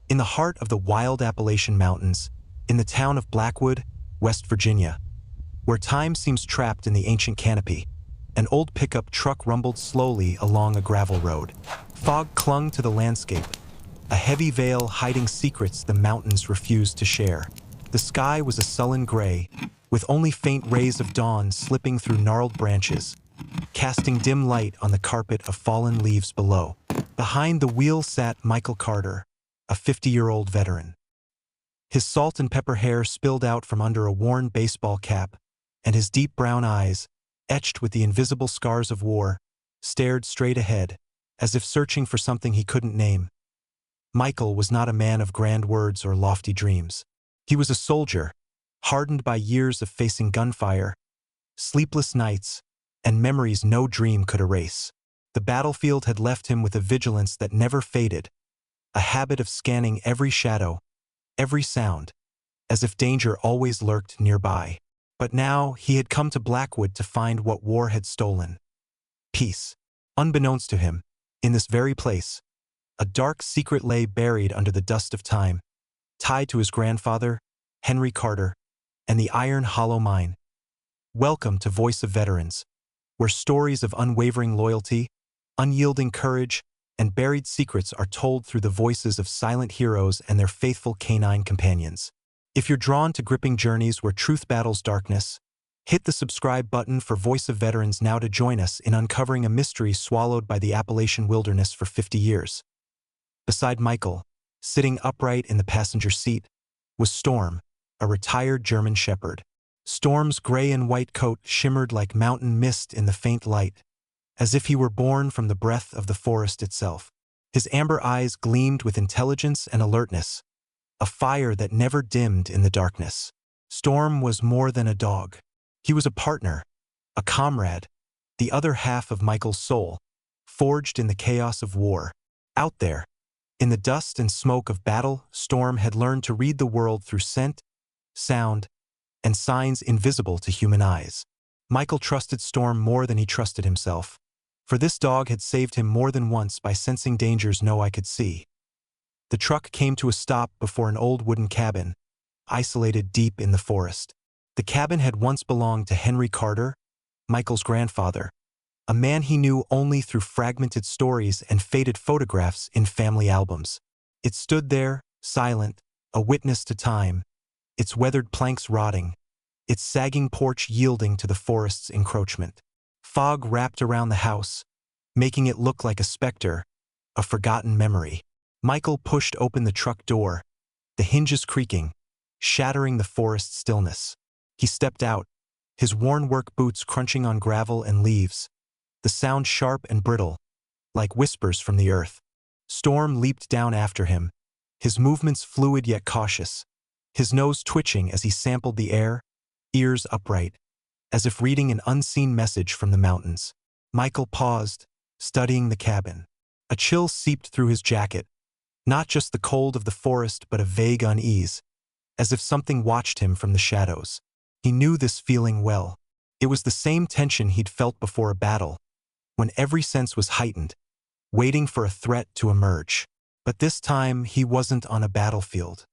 In the heart of the wild Appalachian Mountains, in the town of Blackwood, West Virginia, where time seems trapped in the ancient canopy, an old pickup truck rumbled slowly along a gravel road. Fog clung to the landscape, a heavy veil hiding secrets the mountains refused to share. The sky was a sullen gray, with only faint rays of dawn slipping through gnarled branches, casting dim light on the carpet of fallen leaves below. Behind the wheel sat Michael Carter, a 50-year-old veteran. His salt and pepper hair spilled out from under a worn baseball cap, and his deep brown eyes, etched with the invisible scars of war, stared straight ahead, as if searching for something he couldn't name. Michael was not a man of grand words or lofty dreams. He was a soldier, hardened by years of facing gunfire, sleepless nights, and memories no dream could erase. The battlefield had left him with a vigilance that never faded, a habit of scanning every shadow, every sound, as if danger always lurked nearby. But now he had come to Blackwood to find what war had stolen: peace. Unbeknownst to him, in this very place, a dark secret lay buried under the dust of time, tied to his grandfather, Henry Carter, and the Iron Hollow Mine. Welcome to Voice of Veterans, where stories of unwavering loyalty, unyielding courage, and buried secrets are told through the voices of silent heroes and their faithful canine companions. If you're drawn to gripping journeys where truth battles darkness, hit the subscribe button for Voice of Veterans now to join us in uncovering a mystery swallowed by the Appalachian wilderness for 50 years. Beside Michael, sitting upright in the passenger seat, was Storm, a retired German shepherd. Storm's gray and white coat shimmered like mountain mist in the faint light, as if he were born from the breath of the forest itself. His amber eyes gleamed with intelligence and alertness, a fire that never dimmed in the darkness. Storm was more than a dog. He was a partner, a comrade, the other half of Michael's soul, forged in the chaos of war. Out there, in the dust and smoke of battle, Storm had learned to read the world through scent, sound, and signs invisible to human eyes. Michael trusted Storm more than he trusted himself, for this dog had saved him more than once by sensing dangers no eye could see. The truck came to a stop before an old wooden cabin, isolated deep in the forest. The cabin had once belonged to Henry Carter, Michael's grandfather, a man he knew only through fragmented stories and faded photographs in family albums. It stood there, silent, a witness to time, its weathered planks rotting, its sagging porch yielding to the forest's encroachment. Fog wrapped around the house, making it look like a specter, a forgotten memory. Michael pushed open the truck door, the hinges creaking, shattering the forest stillness. He stepped out, his worn work boots crunching on gravel and leaves, the sound sharp and brittle, like whispers from the earth. Storm leaped down after him, his movements fluid yet cautious, his nose twitching as he sampled the air, ears upright, as if reading an unseen message from the mountains. Michael paused, studying the cabin. A chill seeped through his jacket, not just the cold of the forest but a vague unease, as if something watched him from the shadows. He knew this feeling well. It was the same tension he'd felt before a battle, when every sense was heightened, waiting for a threat to emerge. But this time he wasn't on a battlefield.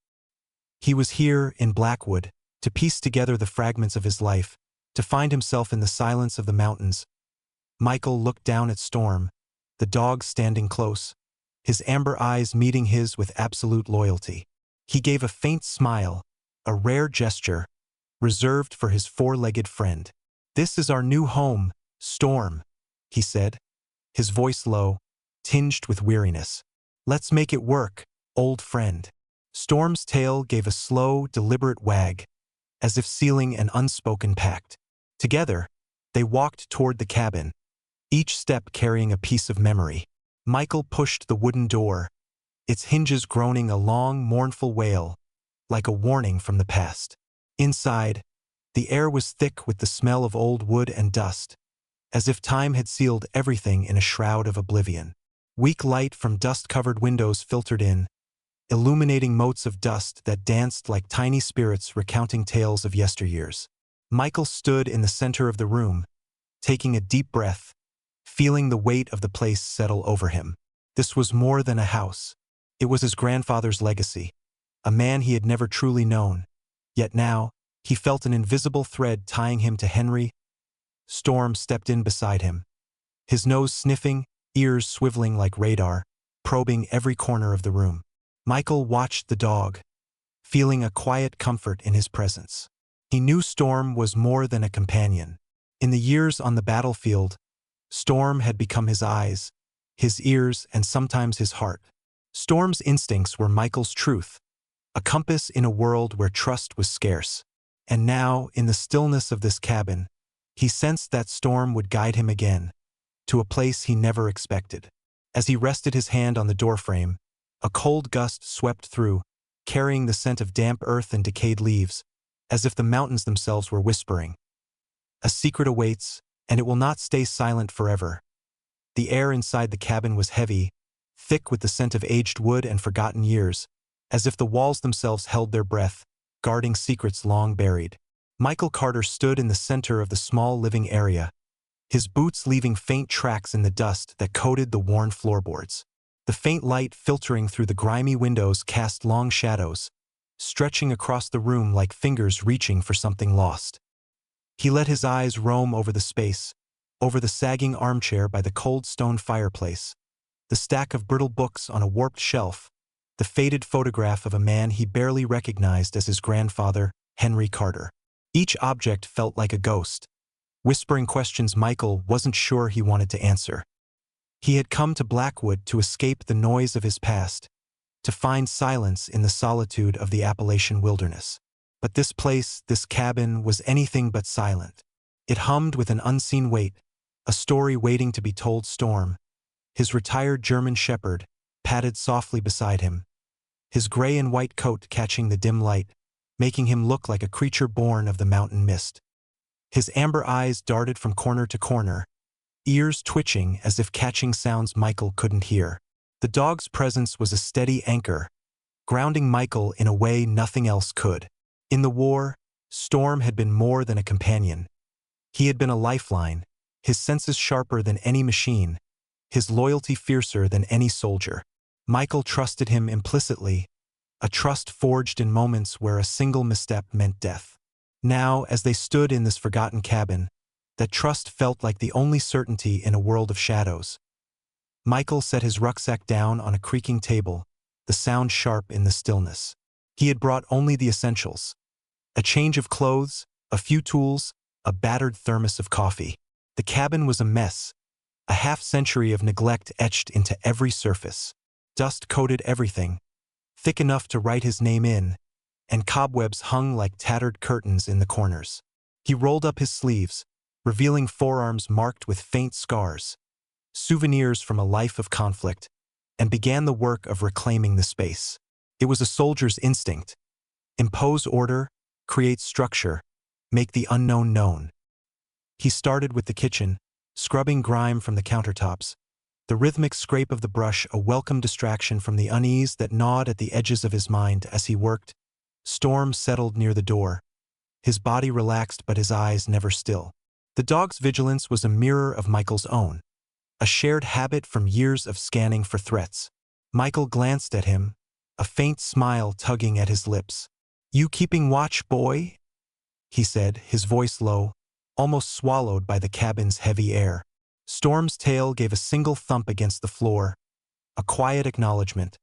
He was here in Blackwood, to piece together the fragments of his life, to find himself in the silence of the mountains. Michael looked down at Storm, the dog standing close, his amber eyes meeting his with absolute loyalty. He gave a faint smile, a rare gesture, reserved for his four-legged friend. "This is our new home, Storm," he said, his voice low, tinged with weariness. "Let's make it work, old friend." Storm's tail gave a slow, deliberate wag, as if sealing an unspoken pact. Together, they walked toward the cabin, each step carrying a piece of memory. Michael pushed the wooden door, its hinges groaning a long, mournful wail, like a warning from the past. Inside, the air was thick with the smell of old wood and dust, as if time had sealed everything in a shroud of oblivion. Weak light from dust-covered windows filtered in, illuminating motes of dust that danced like tiny spirits recounting tales of yesteryears. Michael stood in the center of the room, taking a deep breath, feeling the weight of the place settle over him. This was more than a house. It was his grandfather's legacy, a man he had never truly known. Yet now, he felt an invisible thread tying him to Henry. Storm stepped in beside him, his nose sniffing, ears swiveling like radar, probing every corner of the room. Michael watched the dog, feeling a quiet comfort in his presence. He knew Storm was more than a companion. In the years on the battlefield, Storm had become his eyes, his ears, and sometimes his heart. Storm's instincts were Michael's truth, a compass in a world where trust was scarce. And now, in the stillness of this cabin, he sensed that Storm would guide him again, to a place he never expected. As he rested his hand on the doorframe, a cold gust swept through, carrying the scent of damp earth and decayed leaves, as if the mountains themselves were whispering. A secret awaits, and it will not stay silent forever. The air inside the cabin was heavy, thick with the scent of aged wood and forgotten years, as if the walls themselves held their breath, guarding secrets long buried. Michael Carter stood in the center of the small living area, his boots leaving faint tracks in the dust that coated the worn floorboards. The faint light filtering through the grimy windows cast long shadows, stretching across the room like fingers reaching for something lost. He let his eyes roam over the space, over the sagging armchair by the cold stone fireplace, the stack of brittle books on a warped shelf, the faded photograph of a man he barely recognized as his grandfather, Henry Carter. Each object felt like a ghost, whispering questions Michael wasn't sure he wanted to answer. He had come to Blackwood to escape the noise of his past, to find silence in the solitude of the Appalachian wilderness. But this place, this cabin, was anything but silent. It hummed with an unseen weight, a story waiting to be told. Storm, his retired German shepherd, padded softly beside him, his gray and white coat catching the dim light, making him look like a creature born of the mountain mist. His amber eyes darted from corner to corner, ears twitching as if catching sounds Michael couldn't hear. The dog's presence was a steady anchor, grounding Michael in a way nothing else could. In the war, Storm had been more than a companion. He had been a lifeline, his senses sharper than any machine, his loyalty fiercer than any soldier. Michael trusted him implicitly, a trust forged in moments where a single misstep meant death. Now, as they stood in this forgotten cabin, that trust felt like the only certainty in a world of shadows. Michael set his rucksack down on a creaking table, the sound sharp in the stillness. He had brought only the essentials: a change of clothes, a few tools, a battered thermos of coffee. The cabin was a mess, a half-century of neglect etched into every surface. Dust coated everything, thick enough to write his name in, and cobwebs hung like tattered curtains in the corners. He rolled up his sleeves, revealing forearms marked with faint scars, souvenirs from a life of conflict, and began the work of reclaiming the space. It was a soldier's instinct: impose order, create structure, make the unknown known. He started with the kitchen, scrubbing grime from the countertops, the rhythmic scrape of the brush a welcome distraction from the unease that gnawed at the edges of his mind as he worked. Storm settled near the door, his body relaxed but his eyes never still. The dog's vigilance was a mirror of Michael's own, a shared habit from years of scanning for threats. Michael glanced at him, a faint smile tugging at his lips. "You keeping watch, boy?" he said, his voice low, almost swallowed by the cabin's heavy air. Storm's tail gave a single thump against the floor, a quiet acknowledgement,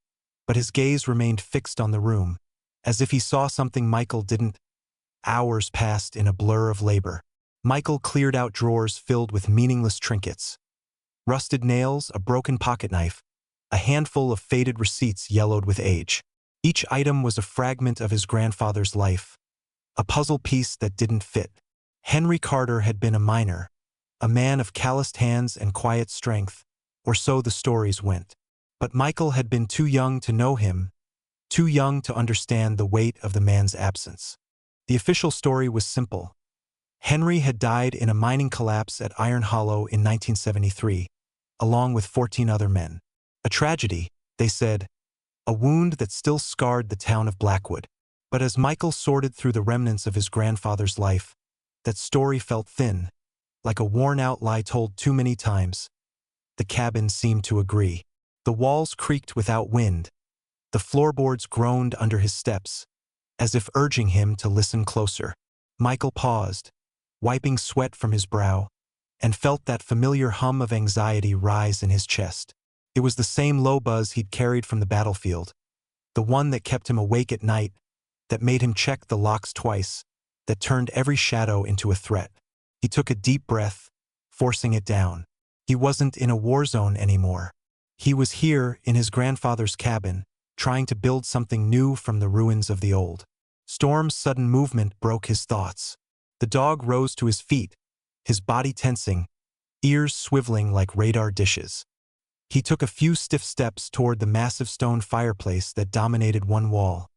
but his gaze remained fixed on the room, as if he saw something Michael didn't. Hours passed in a blur of labor. Michael cleared out drawers filled with meaningless trinkets: rusted nails, a broken pocketknife, a handful of faded receipts yellowed with age. Each item was a fragment of his grandfather's life, a puzzle piece that didn't fit. Henry Carter had been a miner, a man of calloused hands and quiet strength, or so the stories went. But Michael had been too young to know him, too young to understand the weight of the man's absence. The official story was simple. Henry had died in a mining collapse at Iron Hollow in 1973, along with 14 other men. A tragedy, they said, a wound that still scarred the town of Blackwood. But as Michael sorted through the remnants of his grandfather's life, that story felt thin, like a worn-out lie told too many times. The cabin seemed to agree. The walls creaked without wind, The floorboards groaned under his steps, as if urging him to listen closer. Michael paused, wiping sweat from his brow, and felt that familiar hum of anxiety rise in his chest. It was the same low buzz he'd carried from the battlefield, the one that kept him awake at night, that made him check the locks twice, that turned every shadow into a threat. He took a deep breath, forcing it down. He wasn't in a war zone anymore. He was here in his grandfather's cabin, trying to build something new from the ruins of the old. Storm's sudden movement broke his thoughts. The dog rose to his feet, his body tensing, ears swiveling like radar dishes. He took a few stiff steps toward the massive stone fireplace that dominated one wall.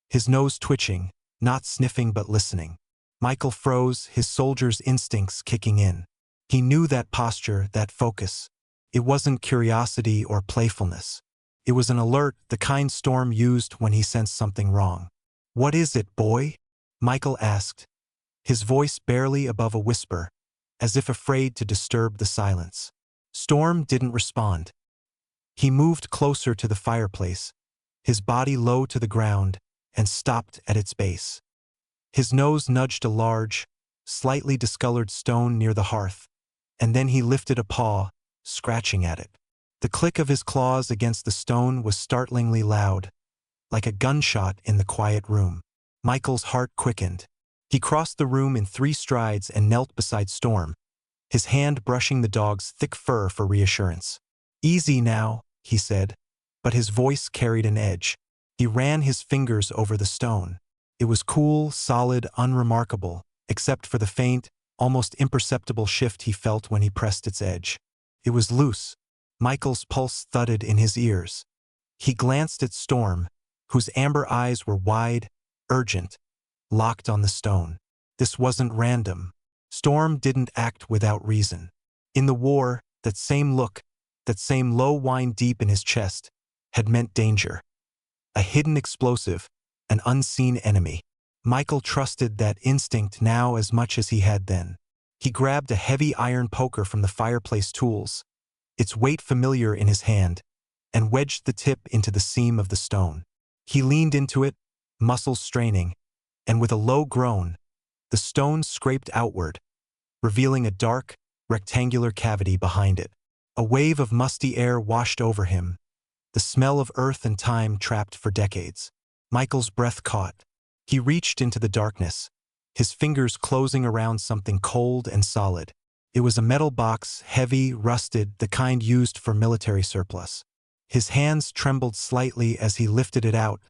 His nose twitching, not sniffing but listening. Michael froze, his soldier's instincts kicking in. He knew that posture, that focus. It wasn't curiosity or playfulness. It was an alert, the kind Storm used when he sensed something wrong. "What is it, boy?" Michael asked, his voice barely above a whisper, as if afraid to disturb the silence. Storm didn't respond. He moved closer to the fireplace, his body low to the ground, and stopped at its base. His nose nudged a large, slightly discolored stone near the hearth, and then he lifted a paw, scratching at it. The click of his claws against the stone was startlingly loud, like a gunshot in the quiet room. Michael's heart quickened. He crossed the room in 3 strides and knelt beside Storm, his hand brushing the dog's thick fur for reassurance. "Easy now," he said, but his voice carried an edge. He ran his fingers over the stone. It was cool, solid, unremarkable, except for the faint, almost imperceptible shift he felt when he pressed its edge. It was loose. Michael's pulse thudded in his ears. He glanced at Storm, whose amber eyes were wide, urgent, locked on the stone. This wasn't random. Storm didn't act without reason. In the war, that same look, that same low whine deep in his chest, had meant danger. A hidden explosive, an unseen enemy. Michael trusted that instinct now as much as he had then. He grabbed a heavy iron poker from the fireplace tools, its weight familiar in his hand, and wedged the tip into the seam of the stone. He leaned into it, muscles straining, and with a low groan, the stone scraped outward, revealing a dark, rectangular cavity behind it. A wave of musty air washed over him, the smell of earth and time trapped for decades. Michael's breath caught. He reached into the darkness, his fingers closing around something cold and solid. It was a metal box, heavy, rusted, the kind used for military surplus. His hands trembled slightly as he lifted it out,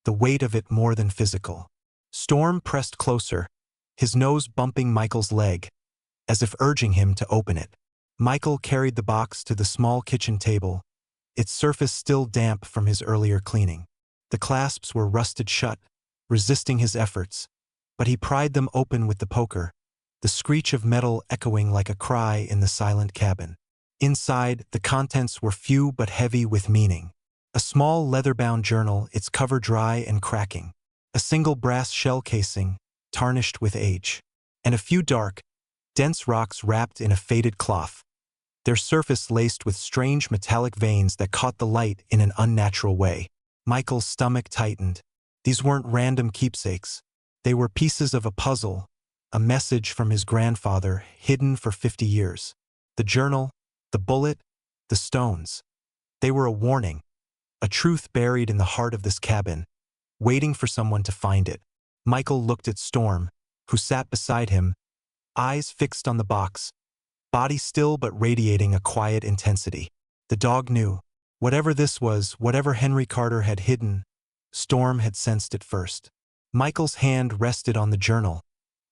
the weight of it more than physical. Storm pressed closer, his nose bumping Michael's leg, as if urging him to open it. Michael carried the box to the small kitchen table, its surface still damp from his earlier cleaning. The clasps were rusted shut, resisting his efforts, but he pried them open with the poker, the screech of metal echoing like a cry in the silent cabin. Inside, the contents were few but heavy with meaning. A small leather-bound journal, its cover dry and cracking. A single brass shell casing, tarnished with age. And a few dark, dense rocks wrapped in a faded cloth, their surface laced with strange metallic veins that caught the light in an unnatural way. Michael's stomach tightened. These weren't random keepsakes. They were pieces of a puzzle, a message from his grandfather, hidden for 50 years. The journal, the bullet, the stones. They were a warning, a truth buried in the heart of this cabin, waiting for someone to find it. Michael looked at Storm, who sat beside him, eyes fixed on the box, body still but radiating a quiet intensity. The dog knew. Whatever this was, whatever Henry Carter had hidden, Storm had sensed it first. Michael's hand rested on the journal,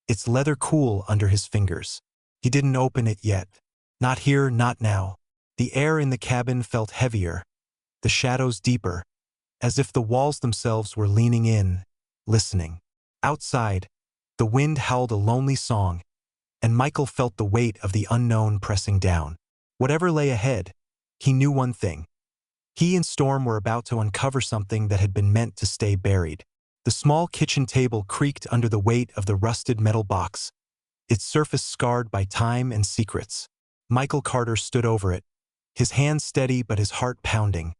its leather cool under his fingers. He didn't open it yet. Not here, not now. The air in the cabin felt heavier, the shadows deeper, as if the walls themselves were leaning in, listening. Outside, the wind howled a lonely song, and Michael felt the weight of the unknown pressing down. Whatever lay ahead, he knew one thing. He and Storm were about to uncover something that had been meant to stay buried. The small kitchen table creaked under the weight of the rusted metal box, its surface scarred by time and secrets. Michael Carter stood over it, his hands steady but his heart pounding.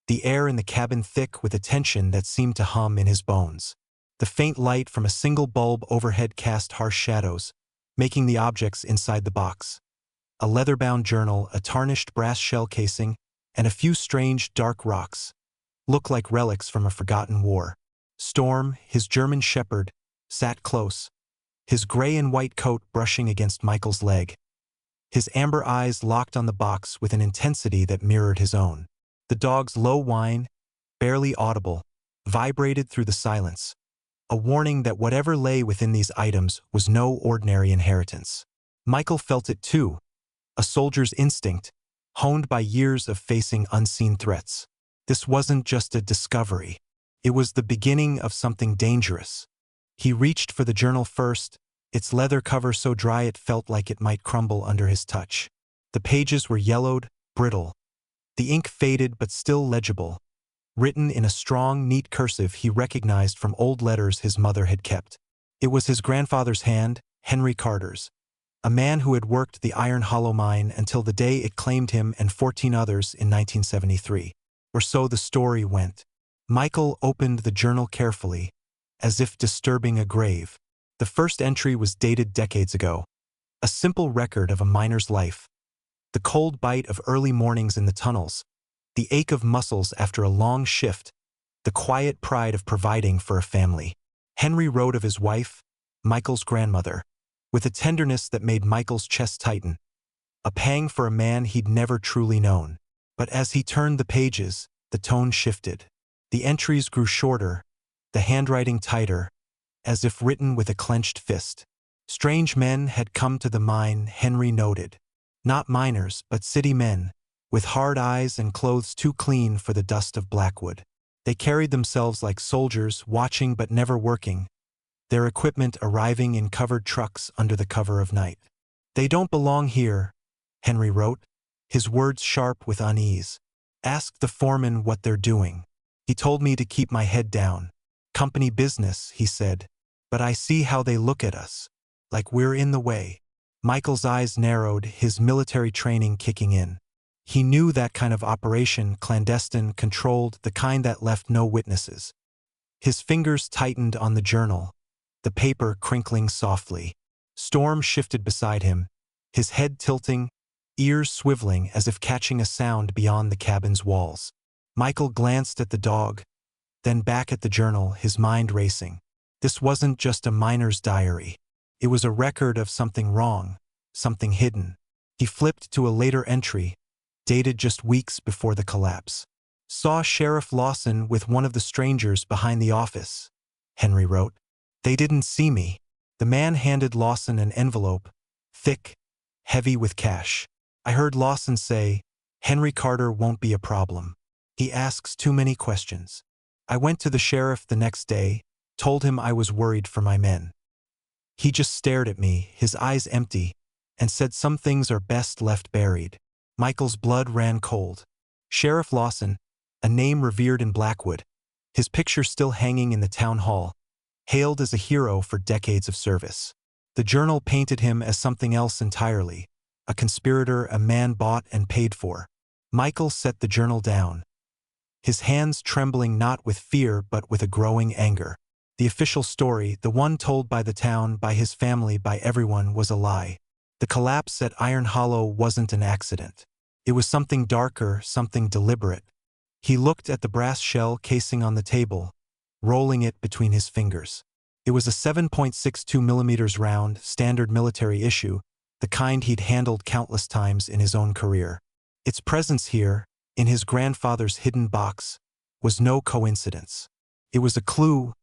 the air in the cabin thick with a tension that seemed to hum in his bones. The faint light from a single bulb overhead cast harsh shadows, making the objects inside the box. A leather-bound journal, a tarnished brass shell casing, and a few strange, dark rocks looked like relics from a forgotten war. Storm, his German shepherd, sat close, his gray and white coat brushing against Michael's leg. His amber eyes locked on the box with an intensity that mirrored his own. The dog's low whine, barely audible, vibrated through the silence, a warning that whatever lay within these items was no ordinary inheritance. Michael felt it too, a soldier's instinct, honed by years of facing unseen threats. This wasn't just a discovery. It was the beginning of something dangerous. He reached for the journal first, its leather cover so dry it felt like it might crumble under his touch. The pages were yellowed, brittle. The ink faded but still legible. Written in a strong, neat cursive he recognized from old letters his mother had kept. It was his grandfather's hand, Henry Carter's, a man who had worked the Iron Hollow mine until the day it claimed him and 14 others in 1973. Or so the story went. Michael opened the journal carefully, as if disturbing a grave. The first entry was dated decades ago, a simple record of a miner's life. The cold bite of early mornings in the tunnels, the ache of muscles after a long shift, the quiet pride of providing for a family. Henry wrote of his wife, Michael's grandmother, with a tenderness that made Michael's chest tighten, a pang for a man he'd never truly known. But as he turned the pages, the tone shifted. The entries grew shorter, the handwriting tighter, as if written with a clenched fist. Strange men had come to the mine, Henry noted. Not miners, but city men, with hard eyes and clothes too clean for the dust of Blackwood. They carried themselves like soldiers, watching but never working, their equipment arriving in covered trucks under the cover of night. "They don't belong here," Henry wrote, his words sharp with unease. "Ask the foreman what they're doing. He told me to keep my head down. Company business," he said, "but I see how they look at us, like we're in the way." Michael's eyes narrowed, his military training kicking in. He knew that kind of operation, clandestine, controlled, the kind that left no witnesses. His fingers tightened on the journal, the paper crinkling softly. Storm shifted beside him, his head tilting, ears swiveling as if catching a sound beyond the cabin's walls. Michael glanced at the dog, then back at the journal, his mind racing. This wasn't just a miner's diary. It was a record of something wrong, something hidden. He flipped to a later entry, dated just weeks before the collapse. "Saw Sheriff Lawson with one of the strangers behind the office," Henry wrote. "They didn't see me." The man handed Lawson an envelope, thick, heavy with cash. "I heard Lawson say, Henry Carter won't be a problem. He asks too many questions. I went to the sheriff the next day, told him I was worried for my men. He just stared at me, his eyes empty, and said some things are best left buried." Michael's blood ran cold. Sheriff Lawson, a name revered in Blackwood, his picture still hanging in the town hall, hailed as a hero for decades of service. The journal painted him as something else entirely, a conspirator, a man bought and paid for. Michael set the journal down, his hands trembling not with fear but with a growing anger. The official story, the one told by the town, by his family, by everyone, was a lie. The collapse at Iron Hollow wasn't an accident. It was something darker, something deliberate. He looked at the brass shell casing on the table, rolling it between his fingers. It was a 7.62 millimeters round, standard military issue, the kind he'd handled countless times in his own career. Its presence here, in his grandfather's hidden box, was no coincidence. It was a clue,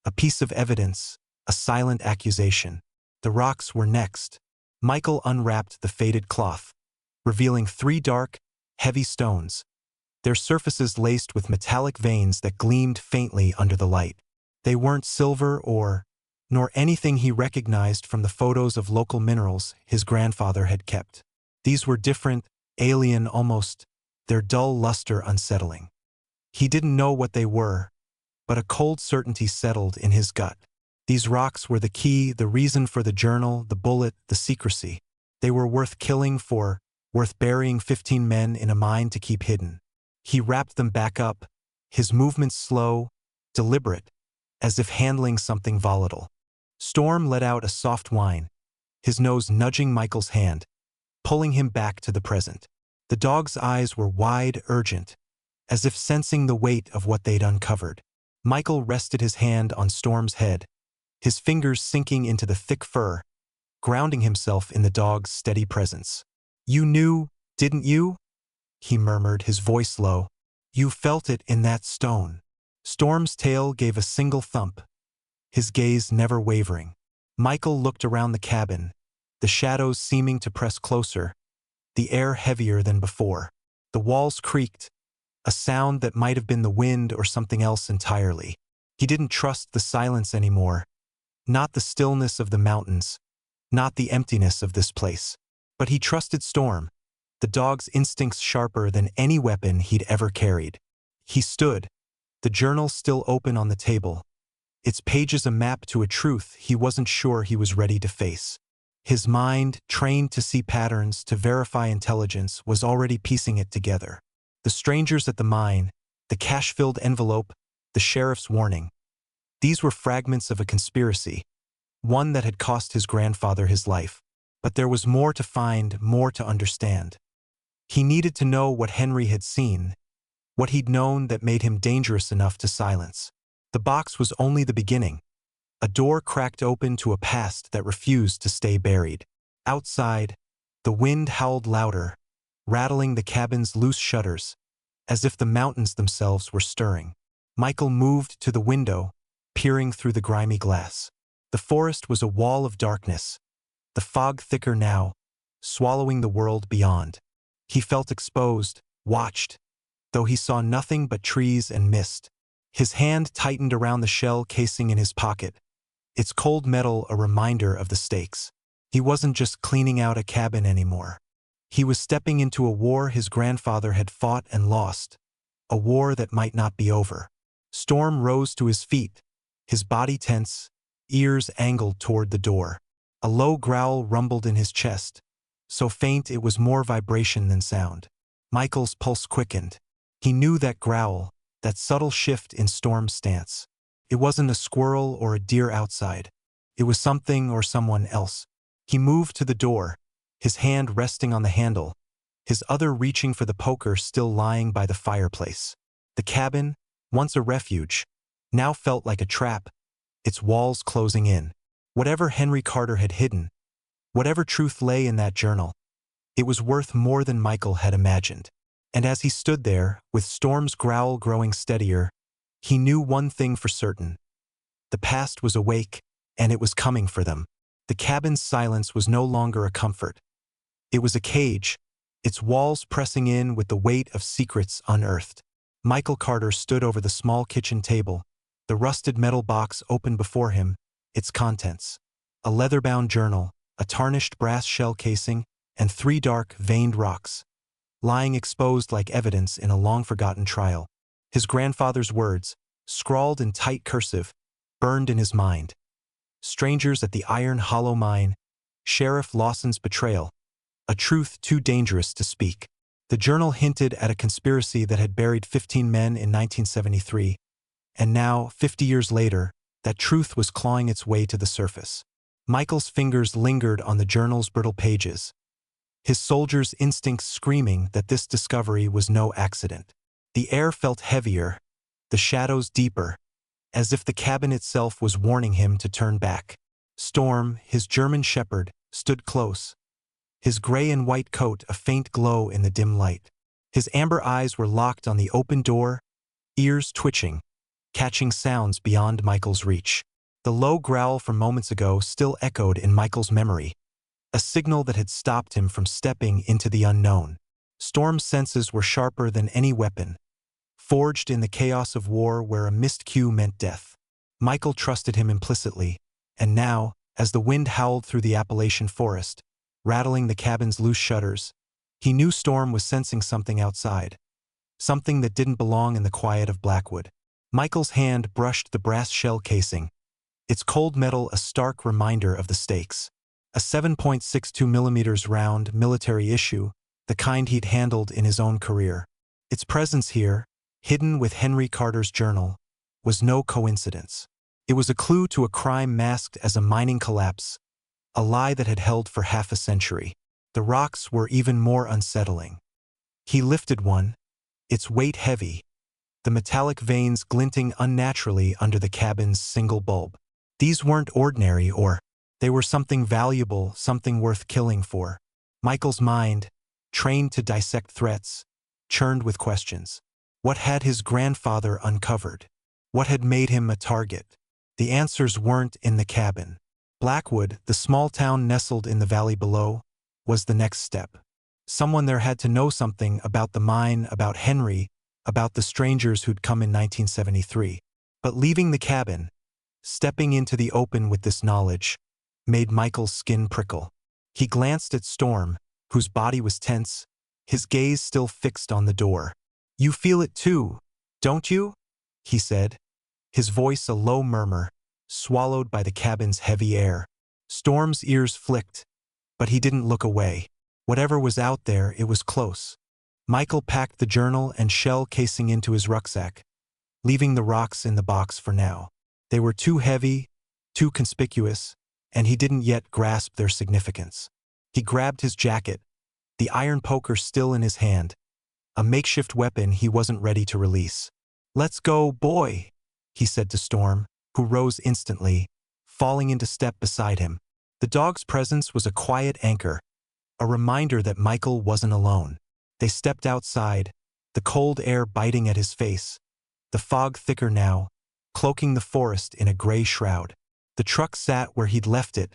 a piece of evidence, a silent accusation. The rocks were next. Michael unwrapped the faded cloth, revealing 3 dark, heavy stones, their surfaces laced with metallic veins that gleamed faintly under the light. They weren't silver nor anything he recognized from the photos of local minerals his grandfather had kept. These were different, alien almost, their dull luster unsettling. He didn't know what they were, but a cold certainty settled in his gut. These rocks were the key, the reason for the journal, the bullet, the secrecy. They were worth killing for, worth burying 15 men in a mine to keep hidden. He wrapped them back up, his movements slow, deliberate, as if handling something volatile. Storm let out a soft whine, his nose nudging Michael's hand, pulling him back to the present. The dog's eyes were wide, urgent, as if sensing the weight of what they'd uncovered. Michael rested his hand on Storm's head, his fingers sinking into the thick fur, grounding himself in the dog's steady presence. "You knew, didn't you?" he murmured, his voice low. "You felt it in that stone." Storm's tail gave a single thump, his gaze never wavering. Michael looked around the cabin, the shadows seeming to press closer, the air heavier than before. The walls creaked, a sound that might have been the wind or something else entirely. He didn't trust the silence anymore, not the stillness of the mountains, not the emptiness of this place. But he trusted Storm, the dog's instincts sharper than any weapon he'd ever carried. He stood, the journal still open on the table, its pages a map to a truth he wasn't sure he was ready to face. His mind, trained to see patterns, to verify intelligence, was already piecing it together. The strangers at the mine, the cash-filled envelope, the sheriff's warning. These were fragments of a conspiracy, one that had cost his grandfather his life. But there was more to find, more to understand. He needed to know what Henry had seen, what he'd known that made him dangerous enough to silence. The box was only the beginning. A door cracked open to a past that refused to stay buried. Outside, the wind howled louder, rattling the cabin's loose shutters, as if the mountains themselves were stirring. Michael moved to the window, peering through the grimy glass. The forest was a wall of darkness, the fog thicker now, swallowing the world beyond. He felt exposed, watched, though he saw nothing but trees and mist. His hand tightened around the shell casing in his pocket, its cold metal a reminder of the stakes. He wasn't just cleaning out a cabin anymore. He was stepping into a war his grandfather had fought and lost, a war that might not be over. Storm rose to his feet, his body tense, ears angled toward the door. A low growl rumbled in his chest, so faint it was more vibration than sound. Michael's pulse quickened. He knew that growl, that subtle shift in Storm's stance. It wasn't a squirrel or a deer outside. It was something or someone else. He moved to the door, his hand resting on the handle, his other reaching for the poker still lying by the fireplace. The cabin, once a refuge, now felt like a trap, its walls closing in. Whatever Henry Carter had hidden, whatever truth lay in that journal, it was worth more than Michael had imagined. And as he stood there, with Storm's growl growing steadier, he knew one thing for certain. The past was awake, and it was coming for them. The cabin's silence was no longer a comfort. It was a cage, its walls pressing in with the weight of secrets unearthed. Michael Carter stood over the small kitchen table, the rusted metal box open before him, its contents: a leather-bound journal, a tarnished brass shell casing, and 3 dark, veined rocks, lying exposed like evidence in a long-forgotten trial. His grandfather's words, scrawled in tight cursive, burned in his mind. Strangers at the Iron Hollow Mine, Sheriff Lawson's betrayal, a truth too dangerous to speak. The journal hinted at a conspiracy that had buried 15 men in 1973, and now, 50 years later, that truth was clawing its way to the surface. Michael's fingers lingered on the journal's brittle pages, his soldier's instincts screaming that this discovery was no accident. The air felt heavier, the shadows deeper, as if the cabin itself was warning him to turn back. Storm, his German shepherd, stood close, his gray and white coat a faint glow in the dim light. His amber eyes were locked on the open door, ears twitching, catching sounds beyond Michael's reach. The low growl from moments ago still echoed in Michael's memory, a signal that had stopped him from stepping into the unknown. Storm's senses were sharper than any weapon, forged in the chaos of war where a missed cue meant death. Michael trusted him implicitly, and now, as the wind howled through the Appalachian forest, rattling the cabin's loose shutters, he knew Storm was sensing something outside, something that didn't belong in the quiet of Blackwood. Michael's hand brushed the brass shell casing, its cold metal a stark reminder of the stakes. A 7.62 millimeters round military issue, the kind he'd handled in his own career. Its presence here, hidden with Henry Carter's journal, was no coincidence. It was a clue to a crime masked as a mining collapse, a lie that had held for half a century. The rocks were even more unsettling. He lifted one, its weight heavy, the metallic veins glinting unnaturally under the cabin's single bulb. These weren't ordinary ore. They were something valuable, something worth killing for. Michael's mind, trained to dissect threats, churned with questions. What had his grandfather uncovered? What had made him a target? The answers weren't in the cabin. Blackwood, the small town nestled in the valley below, was the next step. Someone there had to know something about the mine, about Henry, about the strangers who'd come in 1973. But leaving the cabin, stepping into the open with this knowledge, made Michael's skin prickle. He glanced at Storm, whose body was tense, his gaze still fixed on the door. "You feel it too, don't you?" he said, his voice a low murmur, swallowed by the cabin's heavy air. Storm's ears flicked, but he didn't look away. Whatever was out there, it was close. Michael packed the journal and shell casing into his rucksack, leaving the rocks in the box for now. They were too heavy, too conspicuous, and he didn't yet grasp their significance. He grabbed his jacket, the iron poker still in his hand, a makeshift weapon he wasn't ready to release. "Let's go, boy," he said to Storm, who rose instantly, falling into step beside him. The dog's presence was a quiet anchor, a reminder that Michael wasn't alone. They stepped outside, the cold air biting at his face, the fog thicker now, cloaking the forest in a gray shroud. The truck sat where he'd left it,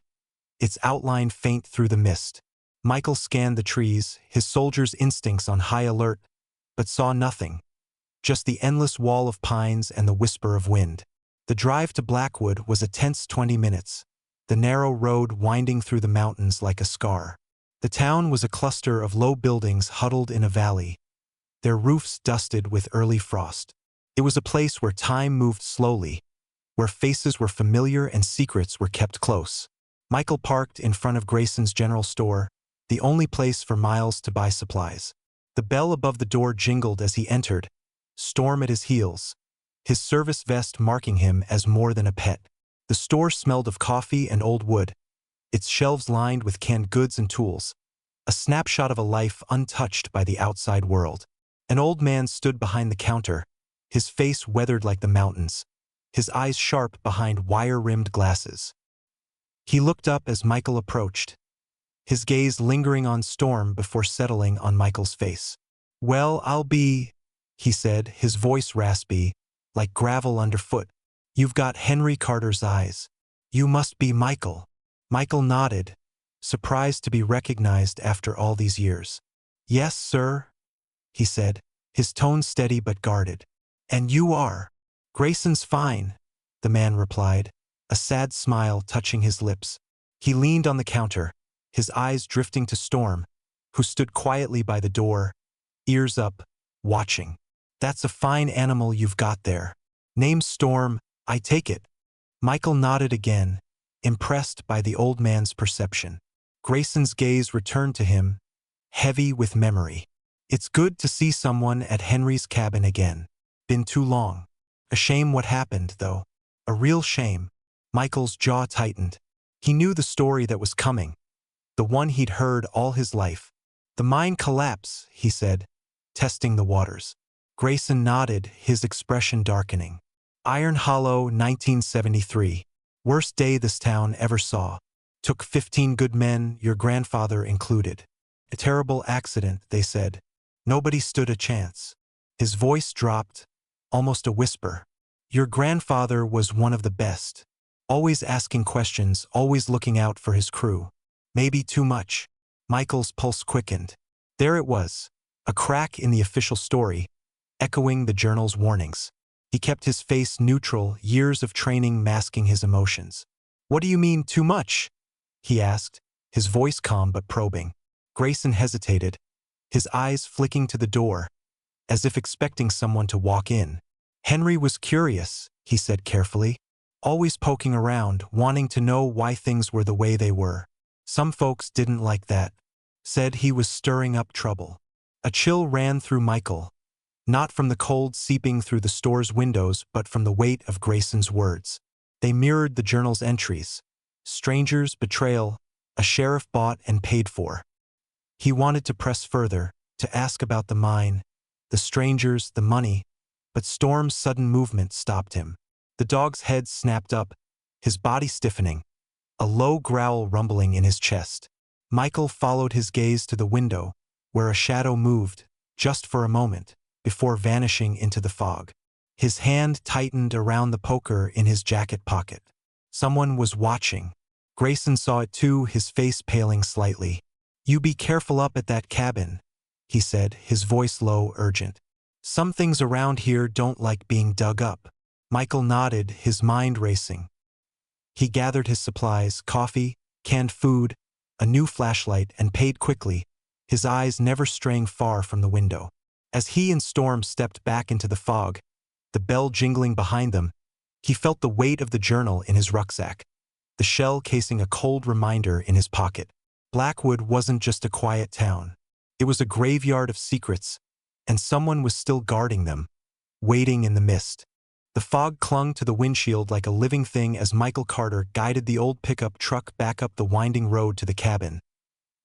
its outline faint through the mist. Michael scanned the trees, his soldier's instincts on high alert, but saw nothing. Just the endless wall of pines and the whisper of wind. The drive to Blackwood was a tense 20 minutes, the narrow road winding through the mountains like a scar. The town was a cluster of low buildings huddled in a valley, their roofs dusted with early frost. It was a place where time moved slowly, where faces were familiar and secrets were kept close. Michael parked in front of Grayson's general store, the only place for miles to buy supplies. The bell above the door jingled as he entered, Storm at his heels, his service vest marking him as more than a pet. The store smelled of coffee and old wood, its shelves lined with canned goods and tools, a snapshot of a life untouched by the outside world. An old man stood behind the counter, his face weathered like the mountains, his eyes sharp behind wire-rimmed glasses. He looked up as Michael approached, his gaze lingering on Storm before settling on Michael's face. "Well, I'll be," he said, his voice raspy, like gravel underfoot. "You've got Henry Carter's eyes. You must be Michael." Michael nodded, surprised to be recognized after all these years. "Yes, sir," he said, his tone steady but guarded. "And you are?" "Grayson's fine," the man replied, a sad smile touching his lips. He leaned on the counter, his eyes drifting to Storm, who stood quietly by the door, ears up, watching. "That's a fine animal you've got there. Name's Storm, I take it." Michael nodded again, impressed by the old man's perception. Grayson's gaze returned to him, heavy with memory. "It's good to see someone at Henry's cabin again. Been too long. A shame what happened, though. A real shame." Michael's jaw tightened. He knew the story that was coming, the one he'd heard all his life. "The mine collapse," he said, testing the waters. Grayson nodded, his expression darkening. "Iron Hollow, 1973. Worst day this town ever saw. Took 15 good men, your grandfather included. A terrible accident, they said. Nobody stood a chance." His voice dropped, almost a whisper. "Your grandfather was one of the best. Always asking questions, always looking out for his crew. Maybe too much." Michael's pulse quickened. There it was, a crack in the official story, echoing the journal's warnings. He kept his face neutral, years of training masking his emotions. "What do you mean, too much?" he asked, his voice calm but probing. Grayson hesitated, his eyes flicking to the door, as if expecting someone to walk in. "Henry was curious," he said carefully, "always poking around, wanting to know why things were the way they were. Some folks didn't like that, said he was stirring up trouble." A chill ran through Michael, Not from the cold seeping through the store's windows, but from the weight of Grayson's words. They mirrored the journal's entries. Strangers, betrayal, a sheriff bought and paid for. He wanted to press further, to ask about the mine, the strangers, the money, but Storm's sudden movement stopped him. The dog's head snapped up, his body stiffening, a low growl rumbling in his chest. Michael followed his gaze to the window, where a shadow moved, just for a moment, before vanishing into the fog. His hand tightened around the poker in his jacket pocket. Someone was watching. Grayson saw it too, his face paling slightly. "You be careful up at that cabin," he said, his voice low, urgent. "Some things around here don't like being dug up." Michael nodded, his mind racing. He gathered his supplies, coffee, canned food, a new flashlight, and paid quickly, his eyes never straying far from the window. As he and Storm stepped back into the fog, the bell jingling behind them, he felt the weight of the journal in his rucksack, the shell casing a cold reminder in his pocket. Blackwood wasn't just a quiet town. It was a graveyard of secrets, and someone was still guarding them, waiting in the mist. The fog clung to the windshield like a living thing as Michael Carter guided the old pickup truck back up the winding road to the cabin,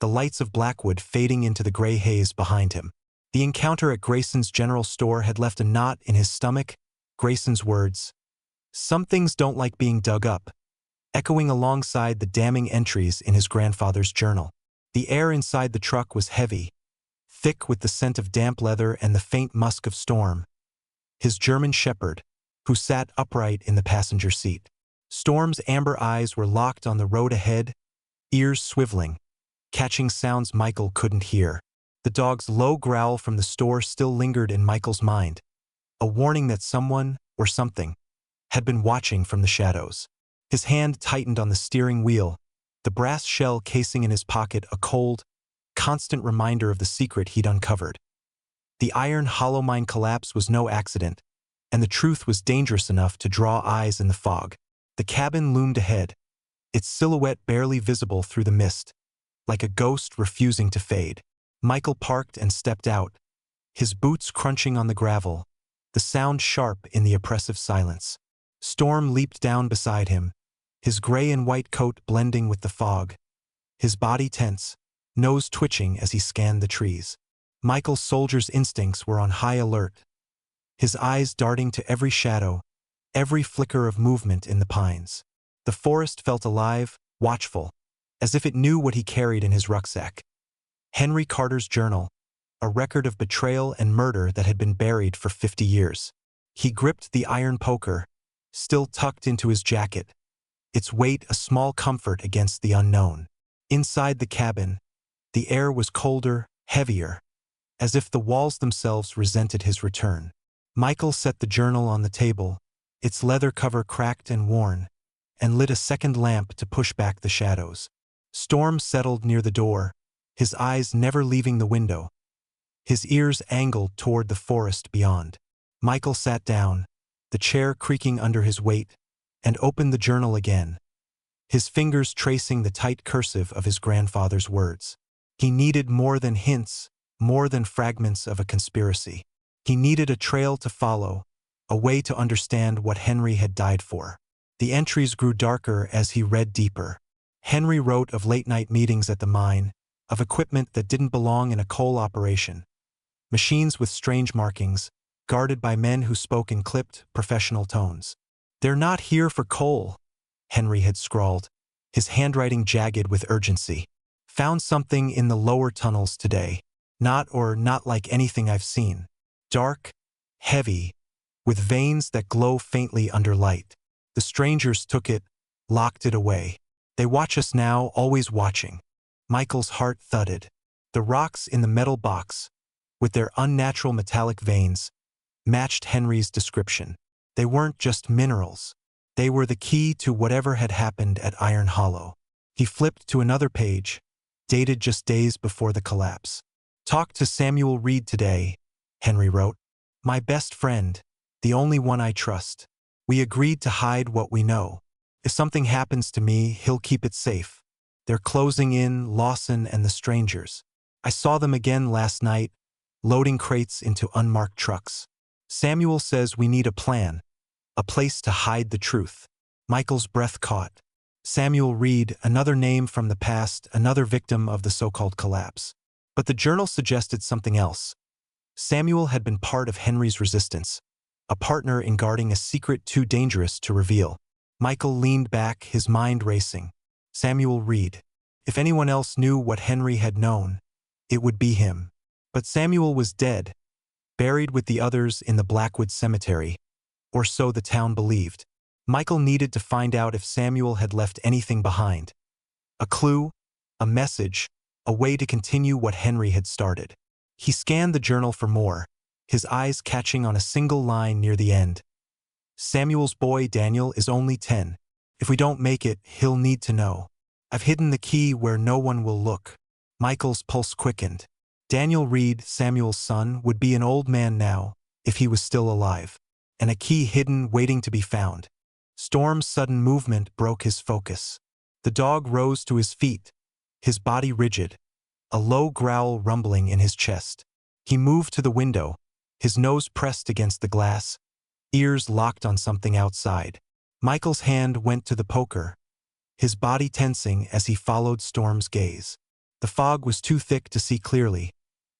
the lights of Blackwood fading into the gray haze behind him. The encounter at Grayson's general store had left a knot in his stomach. Grayson's words, "Some things don't like being dug up," echoing alongside the damning entries in his grandfather's journal. The air inside the truck was heavy, thick with the scent of damp leather and the faint musk of Storm, his German shepherd, who sat upright in the passenger seat. Storm's amber eyes were locked on the road ahead, ears swiveling, catching sounds Michael couldn't hear. The dog's low growl from the store still lingered in Michael's mind, a warning that someone, or something, had been watching from the shadows. His hand tightened on the steering wheel, the brass shell casing in his pocket a cold, constant reminder of the secret he'd uncovered. The iron hollow mine collapse was no accident, and the truth was dangerous enough to draw eyes in the fog. The cabin loomed ahead, its silhouette barely visible through the mist, like a ghost refusing to fade. Michael parked and stepped out, his boots crunching on the gravel, the sound sharp in the oppressive silence. Storm leaped down beside him, his gray and white coat blending with the fog, his body tense, nose twitching as he scanned the trees. Michael's soldier's instincts were on high alert, his eyes darting to every shadow, every flicker of movement in the pines. The forest felt alive, watchful, as if it knew what he carried in his rucksack. Henry Carter's journal, a record of betrayal and murder that had been buried for 50 years. He gripped the iron poker, still tucked into his jacket, its weight a small comfort against the unknown. Inside the cabin, the air was colder, heavier, as if the walls themselves resented his return. Michael set the journal on the table, its leather cover cracked and worn, and lit a second lamp to push back the shadows. Storm settled near the door, his eyes never leaving the window, his ears angled toward the forest beyond. Michael sat down, the chair creaking under his weight, and opened the journal again, his fingers tracing the tight cursive of his grandfather's words. He needed more than hints, more than fragments of a conspiracy. He needed a trail to follow, a way to understand what Henry had died for. The entries grew darker as he read deeper. Henry wrote of late-night meetings at the mine, of equipment that didn't belong in a coal operation, machines with strange markings, guarded by men who spoke in clipped, professional tones. "They're not here for coal," Henry had scrawled, his handwriting jagged with urgency. "Found something in the lower tunnels today. Not like anything I've seen. Dark, heavy, with veins that glow faintly under light. The strangers took it, locked it away. They watch us now, always watching." Michael's heart thudded. The rocks in the metal box, with their unnatural metallic veins, matched Henry's description. They weren't just minerals. They were the key to whatever had happened at Iron Hollow. He flipped to another page, dated just days before the collapse. "Talked to Samuel Reed today," Henry wrote. "My best friend, the only one I trust. We agreed to hide what we know. If something happens to me, he'll keep it safe. They're closing in, Lawson and the strangers. I saw them again last night, loading crates into unmarked trucks. Samuel says we need a plan, a place to hide the truth. Michael's breath caught. Samuel Reed, another name from the past, another victim of the so-called collapse. But the journal suggested something else. Samuel had been part of Henry's resistance, a partner in guarding a secret too dangerous to reveal. Michael leaned back, his mind racing. Samuel Reed. If anyone else knew what Henry had known, it would be him. But Samuel was dead, buried with the others in the Blackwood Cemetery, or so the town believed. Michael needed to find out if Samuel had left anything behind. A clue, a message, a way to continue what Henry had started. He scanned the journal for more, his eyes catching on a single line near the end. Samuel's boy Daniel is only 10. If we don't make it, he'll need to know. I've hidden the key where no one will look. Michael's pulse quickened. Daniel Reed, Samuel's son, would be an old man now, if he was still alive. And a key hidden, waiting to be found. Storm's sudden movement broke his focus. The dog rose to his feet, his body rigid, a low growl rumbling in his chest. He moved to the window, his nose pressed against the glass, ears locked on something outside. Michael's hand went to the poker, his body tensing as he followed Storm's gaze. The fog was too thick to see clearly,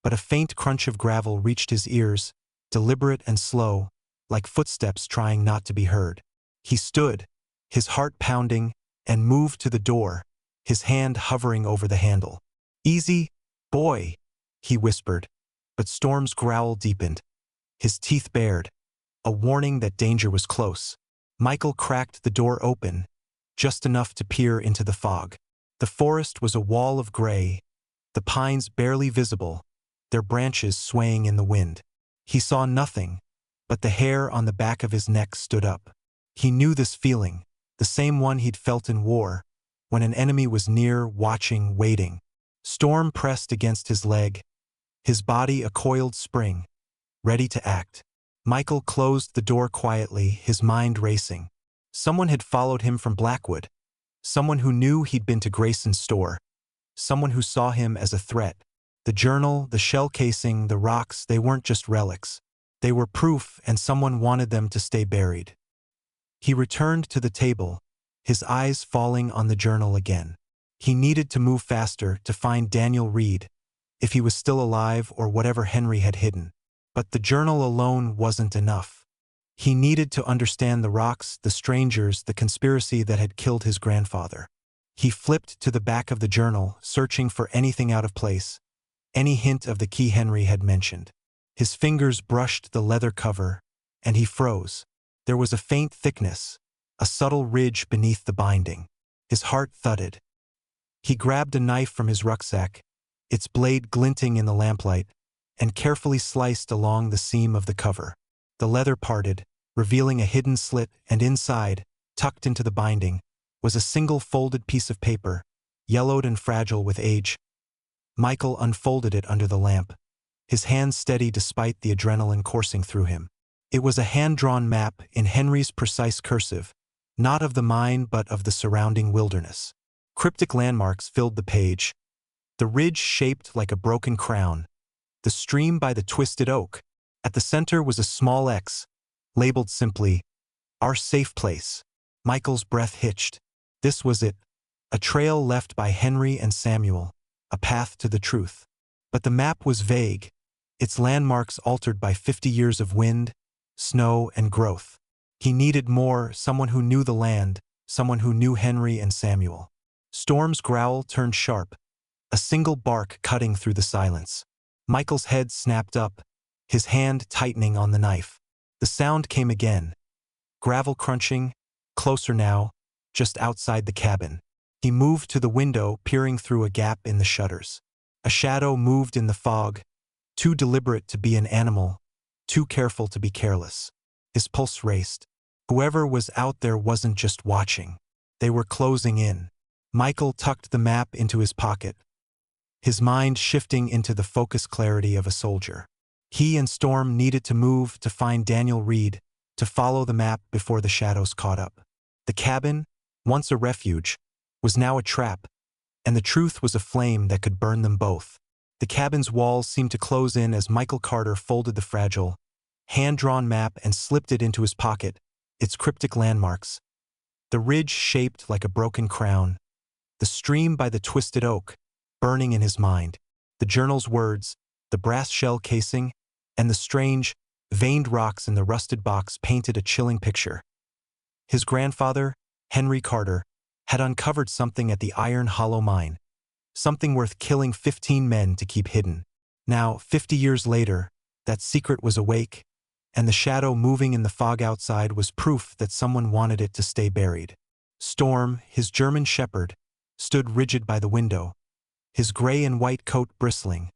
but a faint crunch of gravel reached his ears, deliberate and slow, like footsteps trying not to be heard. He stood, his heart pounding, and moved to the door, his hand hovering over the handle. "Easy, boy," he whispered, but Storm's growl deepened. His teeth bared, a warning that danger was close. Michael cracked the door open, just enough to peer into the fog. The forest was a wall of gray, the pines barely visible, their branches swaying in the wind. He saw nothing, but the hair on the back of his neck stood up. He knew this feeling, the same one he'd felt in war, when an enemy was near, watching, waiting. Storm pressed against his leg, his body a coiled spring, ready to act. Michael closed the door quietly, his mind racing. Someone had followed him from Blackwood. Someone who knew he'd been to Grayson's store. Someone who saw him as a threat. The journal, the shell casing, the rocks, they weren't just relics. They were proof, and someone wanted them to stay buried. He returned to the table, his eyes falling on the journal again. He needed to move faster to find Daniel Reed, if he was still alive or whatever Henry had hidden. But the journal alone wasn't enough. He needed to understand the rocks, the strangers, the conspiracy that had killed his grandfather. He flipped to the back of the journal, searching for anything out of place, any hint of the key Henry had mentioned. His fingers brushed the leather cover, and he froze. There was a faint thickness, a subtle ridge beneath the binding. His heart thudded. He grabbed a knife from his rucksack, its blade glinting in the lamplight, and carefully sliced along the seam of the cover. The leather parted, revealing a hidden slit, and inside, tucked into the binding, was a single folded piece of paper, yellowed and fragile with age. Michael unfolded it under the lamp, his hand steady despite the adrenaline coursing through him. It was a hand-drawn map in Henry's precise cursive, not of the mine but of the surrounding wilderness. Cryptic landmarks filled the page, the ridge shaped like a broken crown, the stream by the twisted oak. At the center was a small X, labeled simply, "Our safe place." Michael's breath hitched. This was it, a trail left by Henry and Samuel, a path to the truth. But the map was vague, its landmarks altered by 50 years of wind, snow, and growth. He needed more, someone who knew the land, someone who knew Henry and Samuel. Storm's growl turned sharp, a single bark cutting through the silence. Michael's head snapped up, his hand tightening on the knife. The sound came again. Gravel crunching, closer now, just outside the cabin. He moved to the window, peering through a gap in the shutters. A shadow moved in the fog, too deliberate to be an animal, too careful to be careless. His pulse raced. Whoever was out there wasn't just watching. They were closing in. Michael tucked the map into his pocket, his mind shifting into the focused clarity of a soldier. He and Storm needed to move to find Daniel Reed, to follow the map before the shadows caught up. The cabin, once a refuge, was now a trap, and the truth was a flame that could burn them both. The cabin's walls seemed to close in as Michael Carter folded the fragile, hand-drawn map and slipped it into his pocket, its cryptic landmarks. The ridge shaped like a broken crown, the stream by the twisted oak, burning in his mind, the journal's words, the brass shell casing, and the strange, veined rocks in the rusted box painted a chilling picture. His grandfather, Henry Carter, had uncovered something at the Iron Hollow mine, something worth killing 15 men to keep hidden. Now, 50 years later, that secret was awake, and the shadow moving in the fog outside was proof that someone wanted it to stay buried. Storm, his German shepherd, stood rigid by the window, his gray and white coat bristling,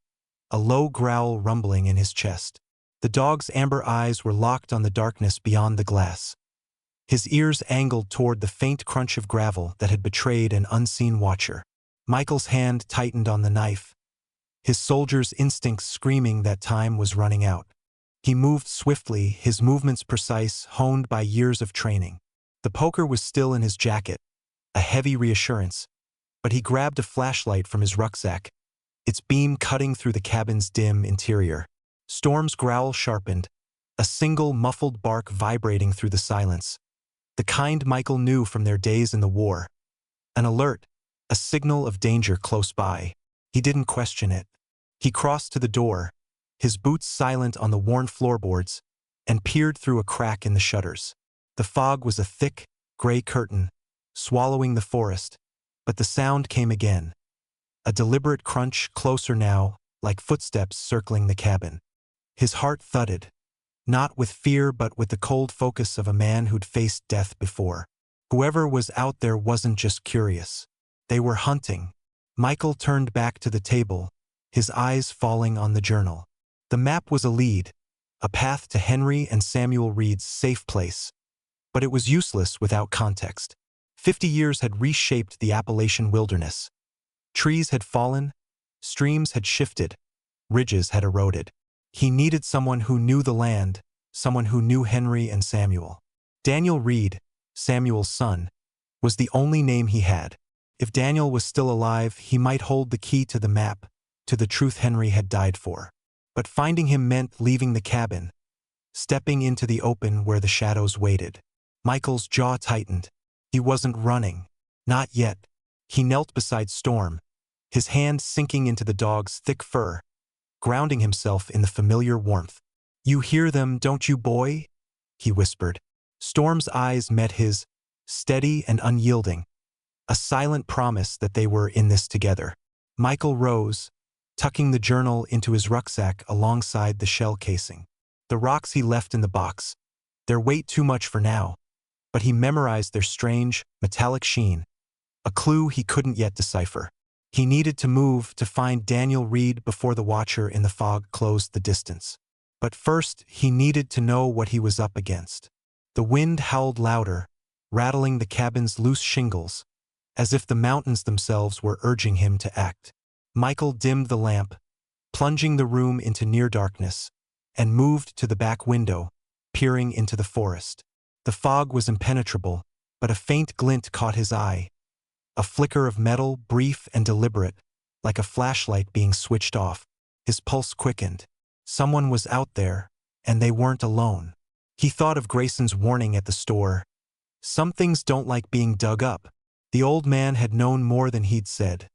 a low growl rumbling in his chest. The dog's amber eyes were locked on the darkness beyond the glass, his ears angled toward the faint crunch of gravel that had betrayed an unseen watcher. Michael's hand tightened on the knife, his soldier's instincts screaming that time was running out. He moved swiftly, his movements precise, honed by years of training. The poker was still in his jacket, a heavy reassurance, but he grabbed a flashlight from his rucksack, its beam cutting through the cabin's dim interior. Storm's growl sharpened, a single muffled bark vibrating through the silence, the kind Michael knew from their days in the war. An alert, a signal of danger close by. He didn't question it. He crossed to the door, his boots silent on the worn floorboards, and peered through a crack in the shutters. The fog was a thick, gray curtain, swallowing the forest, but the sound came again. A deliberate crunch, closer now, like footsteps circling the cabin. His heart thudded, not with fear but with the cold focus of a man who'd faced death before. Whoever was out there wasn't just curious. They were hunting. Michael turned back to the table, his eyes falling on the journal. The map was a lead, a path to Henry and Samuel Reed's safe place. But it was useless without context. 50 years had reshaped the Appalachian wilderness. Trees had fallen, streams had shifted, ridges had eroded. He needed someone who knew the land, someone who knew Henry and Samuel. Daniel Reed, Samuel's son, was the only name he had. If Daniel was still alive, he might hold the key to the map, to the truth Henry had died for. But finding him meant leaving the cabin, stepping into the open where the shadows waited. Michael's jaw tightened. He wasn't running. Not yet. He knelt beside Storm, his hand sinking into the dog's thick fur, grounding himself in the familiar warmth. "You hear them, don't you, boy?" he whispered. Storm's eyes met his, steady and unyielding, a silent promise that they were in this together. Michael rose, tucking the journal into his rucksack alongside the shell casing. The rocks he left in the box, their weight too much for now, but he memorized their strange, metallic sheen, a clue he couldn't yet decipher. He needed to move to find Daniel Reed before the watcher in the fog closed the distance. But first, he needed to know what he was up against. The wind howled louder, rattling the cabin's loose shingles, as if the mountains themselves were urging him to act. Michael dimmed the lamp, plunging the room into near darkness, and moved to the back window, peering into the forest. The fog was impenetrable, but a faint glint caught his eye, a flicker of metal, brief and deliberate, like a flashlight being switched off. His pulse quickened. Someone was out there, and they weren't alone. He thought of Grayson's warning at the store. Some things don't like being dug up. The old man had known more than he'd said.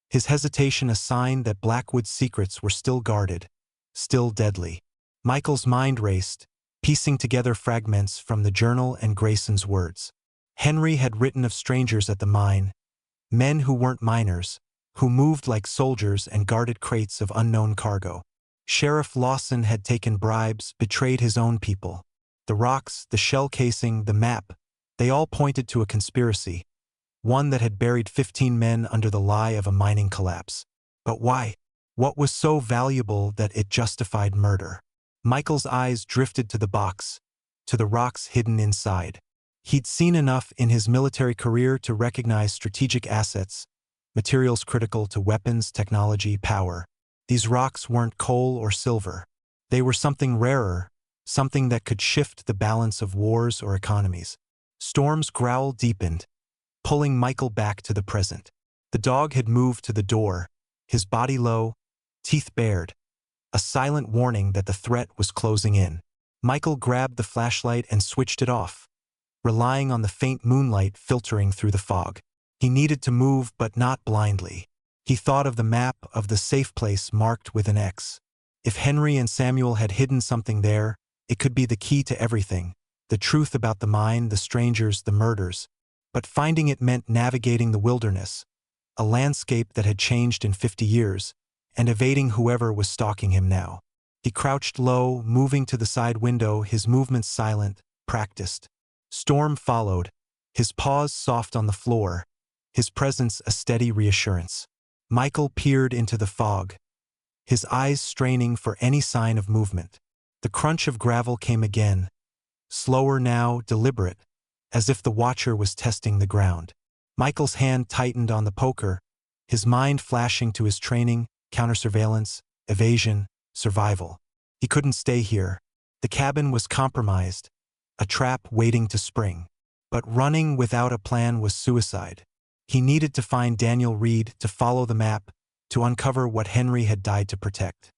His hesitation a sign that Blackwood's secrets were still guarded, still deadly. Michael's mind raced, piecing together fragments from the journal and Grayson's words. Henry had written of strangers at the mine, men who weren't miners, who moved like soldiers and guarded crates of unknown cargo. Sheriff Lawson had taken bribes, betrayed his own people. The rocks, the shell casing, the map, they all pointed to a conspiracy, one that had buried 15 men under the lie of a mining collapse. But why? What was so valuable that it justified murder? Michael's eyes drifted to the box, to the rocks hidden inside. He'd seen enough in his military career to recognize strategic assets, materials critical to weapons, technology, power. These rocks weren't coal or silver. They were something rarer, something that could shift the balance of wars or economies. Storm's growl deepened, pulling Michael back to the present. The dog had moved to the door, his body low, teeth bared, a silent warning that the threat was closing in. Michael grabbed the flashlight and switched it off, relying on the faint moonlight filtering through the fog. He needed to move, but not blindly. He thought of the map of the safe place marked with an X. If Henry and Samuel had hidden something there, it could be the key to everything. The truth about the mine, the strangers, the murders. But finding it meant navigating the wilderness, a landscape that had changed in 50 years, and evading whoever was stalking him now. He crouched low, moving to the side window, his movements silent, practiced. Storm followed, his paws soft on the floor, his presence a steady reassurance. Michael peered into the fog, his eyes straining for any sign of movement. The crunch of gravel came again, slower now, deliberate, as if the watcher was testing the ground. Michael's hand tightened on the poker, his mind flashing to his training, countersurveillance, evasion, survival. He couldn't stay here. The cabin was compromised, a trap waiting to spring. But running without a plan was suicide. He needed to find Daniel Reed, to follow the map, to uncover what Henry had died to protect.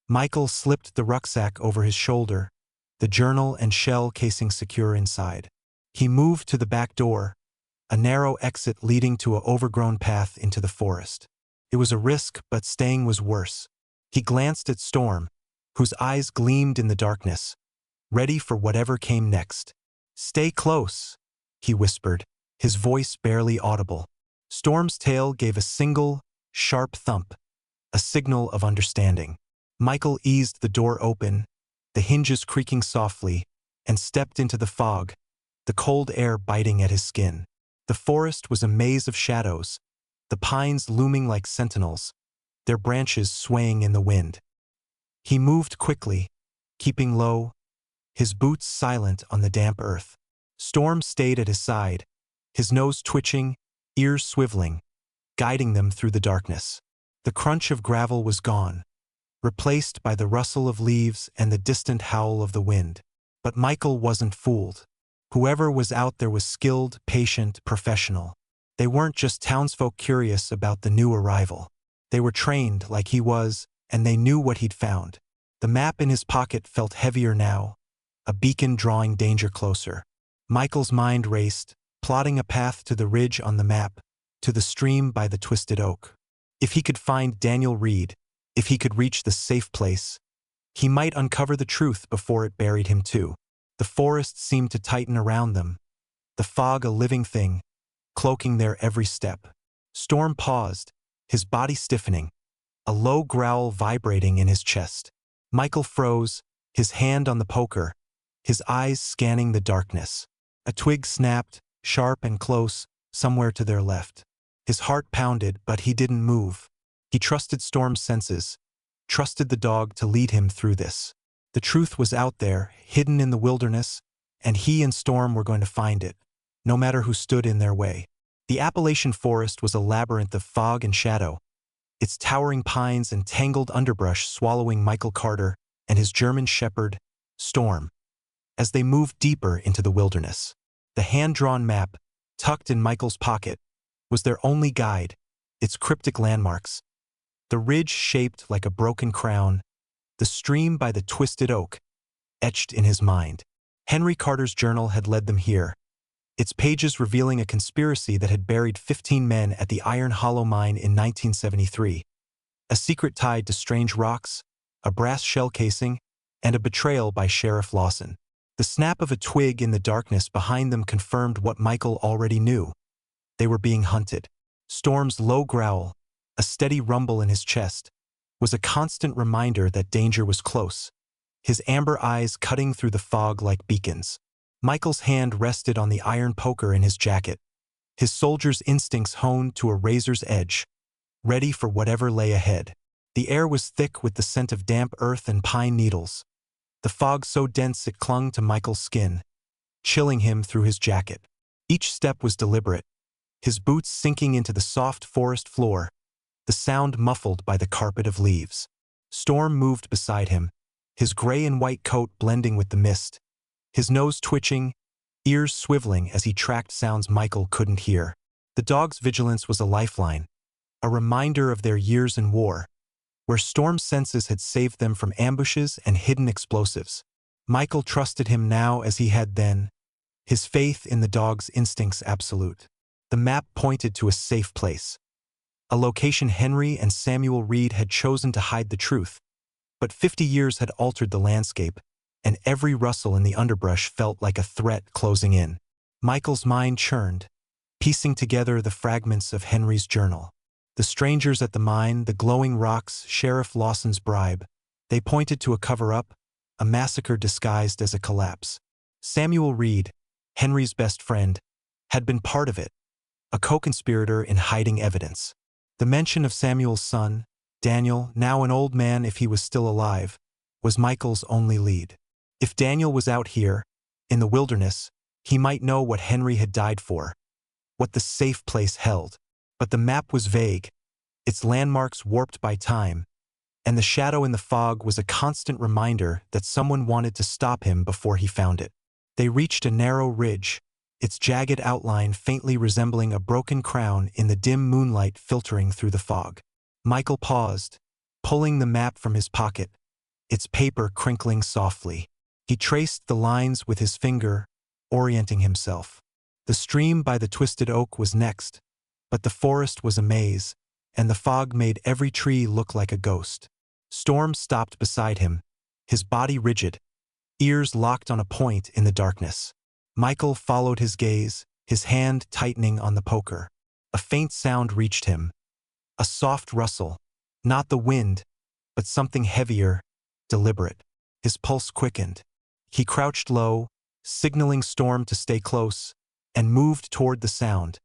Michael slipped the rucksack over his shoulder, the journal and shell casing secure inside. He moved to the back door, a narrow exit leading to an overgrown path into the forest. It was a risk, but staying was worse. He glanced at Storm, whose eyes gleamed in the darkness, ready for whatever came next. "Stay close," he whispered, his voice barely audible. Storm's tail gave a single, sharp thump, a signal of understanding. Michael eased the door open, the hinges creaking softly, and stepped into the fog, the cold air biting at his skin. The forest was a maze of shadows, the pines looming like sentinels, their branches swaying in the wind. He moved quickly, keeping low, his boots silent on the damp earth. Storm stayed at his side, his nose twitching, ears swiveling, guiding them through the darkness. The crunch of gravel was gone, replaced by the rustle of leaves and the distant howl of the wind. But Michael wasn't fooled. Whoever was out there was skilled, patient, professional. They weren't just townsfolk curious about the new arrival. They were trained like he was, and they knew what he'd found. The map in his pocket felt heavier now, a beacon drawing danger closer. Michael's mind raced, plotting a path to the ridge on the map, to the stream by the twisted oak. If he could find Daniel Reed, if he could reach the safe place, he might uncover the truth before it buried him too. The forest seemed to tighten around them, the fog a living thing, cloaking their every step. Storm paused, his body stiffening, a low growl vibrating in his chest. Michael froze, his hand on the poker, his eyes scanning the darkness. A twig snapped, sharp and close, somewhere to their left. His heart pounded, but he didn't move. He trusted Storm's senses, trusted the dog to lead him through this. The truth was out there, hidden in the wilderness, and he and Storm were going to find it, no matter who stood in their way. The Appalachian forest was a labyrinth of fog and shadow, its towering pines and tangled underbrush swallowing Michael Carter and his German shepherd, Storm, as they moved deeper into the wilderness. The hand-drawn map, tucked in Michael's pocket, was their only guide, its cryptic landmarks. The ridge shaped like a broken crown, the stream by the twisted oak, etched in his mind. Henry Carter's journal had led them here, its pages revealing a conspiracy that had buried 15 men at the Iron Hollow mine in 1973. A secret tied to strange rocks, a brass shell casing, and a betrayal by Sheriff Lawson. The snap of a twig in the darkness behind them confirmed what Michael already knew. They were being hunted. Storm's low growl, a steady rumble in his chest, was a constant reminder that danger was close, his amber eyes cutting through the fog like beacons. Michael's hand rested on the iron poker in his jacket, his soldier's instincts honed to a razor's edge, ready for whatever lay ahead. The air was thick with the scent of damp earth and pine needles, the fog so dense it clung to Michael's skin, chilling him through his jacket. Each step was deliberate, his boots sinking into the soft forest floor, the sound muffled by the carpet of leaves. Storm moved beside him, his gray and white coat blending with the mist, his nose twitching, ears swiveling as he tracked sounds Michael couldn't hear. The dog's vigilance was a lifeline, a reminder of their years in war, where Storm's senses had saved them from ambushes and hidden explosives. Michael trusted him now as he had then, his faith in the dog's instincts absolute. The map pointed to a safe place, a location Henry and Samuel Reed had chosen to hide the truth. But 50 years had altered the landscape, and every rustle in the underbrush felt like a threat closing in. Michael's mind churned, piecing together the fragments of Henry's journal. The strangers at the mine, the glowing rocks, Sheriff Lawson's bribe. They pointed to a cover-up, a massacre disguised as a collapse. Samuel Reed, Henry's best friend, had been part of it, a co-conspirator in hiding evidence. The mention of Samuel's son, Daniel, now an old man if he was still alive, was Michael's only lead. If Daniel was out here, in the wilderness, he might know what Henry had died for, what the safe place held. But the map was vague, its landmarks warped by time, and the shadow in the fog was a constant reminder that someone wanted to stop him before he found it. They reached a narrow ridge, its jagged outline faintly resembling a broken crown in the dim moonlight filtering through the fog. Michael paused, pulling the map from his pocket, its paper crinkling softly. He traced the lines with his finger, orienting himself. The stream by the twisted oak was next, but the forest was a maze, and the fog made every tree look like a ghost. Storm stopped beside him, his body rigid, ears locked on a point in the darkness. Michael followed his gaze, his hand tightening on the poker. A faint sound reached him, a soft rustle, not the wind, but something heavier, deliberate. His pulse quickened. He crouched low, signaling Storm to stay close, and moved toward the sound,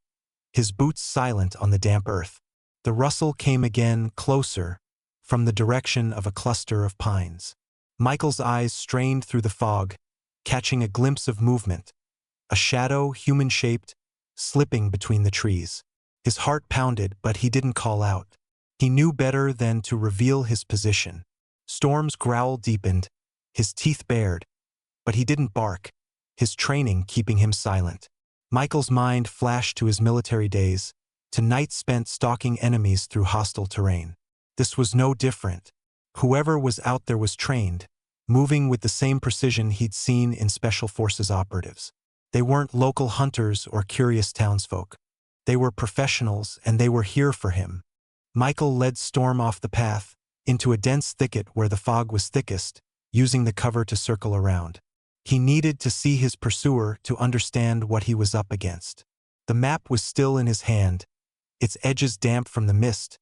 his boots silent on the damp earth. The rustle came again, closer, from the direction of a cluster of pines. Michael's eyes strained through the fog, catching a glimpse of movement, a shadow, human-shaped, slipping between the trees. His heart pounded, but he didn't call out. He knew better than to reveal his position. Storm's growl deepened, his teeth bared, but he didn't bark, his training keeping him silent. Michael's mind flashed to his military days, to nights spent stalking enemies through hostile terrain. This was no different. Whoever was out there was trained, moving with the same precision he'd seen in Special Forces operatives. They weren't local hunters or curious townsfolk. They were professionals, and they were here for him. Michael led Storm off the path, into a dense thicket where the fog was thickest, using the cover to circle around. He needed to see his pursuer to understand what he was up against. The map was still in his hand, its edges damp from the mist,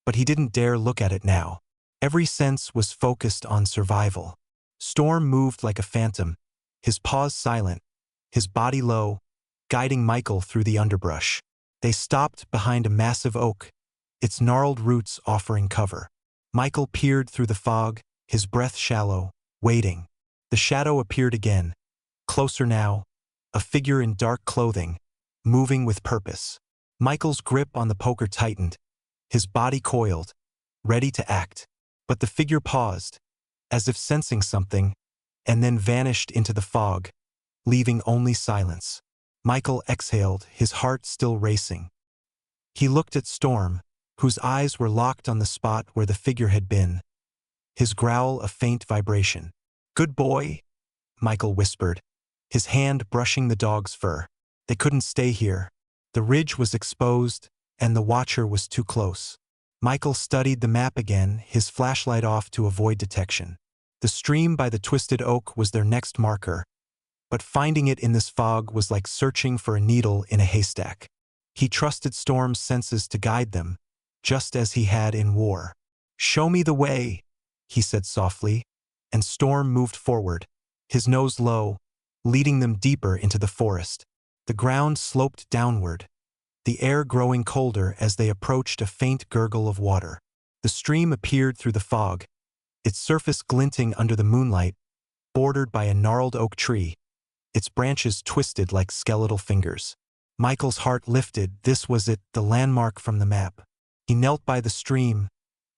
but he didn't dare look at it now. Every sense was focused on survival. Storm moved like a phantom, his paws silent, his body low, guiding Michael through the underbrush. They stopped behind a massive oak, its gnarled roots offering cover. Michael peered through the fog, his breath shallow, waiting. The shadow appeared again, closer now, a figure in dark clothing, moving with purpose. Michael's grip on the poker tightened, his body coiled, ready to act. But the figure paused, as if sensing something, and then vanished into the fog, leaving only silence. Michael exhaled, his heart still racing. He looked at Storm, whose eyes were locked on the spot where the figure had been, his growl a faint vibration. "Good boy," Michael whispered, his hand brushing the dog's fur. They couldn't stay here. The ridge was exposed, and the watcher was too close. Michael studied the map again, his flashlight off to avoid detection. The stream by the twisted oak was their next marker, but finding it in this fog was like searching for a needle in a haystack. He trusted Storm's senses to guide them, just as he had in war. "Show me the way," he said softly, and Storm moved forward, his nose low, leading them deeper into the forest. The ground sloped downward, the air growing colder as they approached a faint gurgle of water. The stream appeared through the fog, its surface glinting under the moonlight, bordered by a gnarled oak tree, its branches twisted like skeletal fingers. Michael's heart lifted. This was it, the landmark from the map. He knelt by the stream,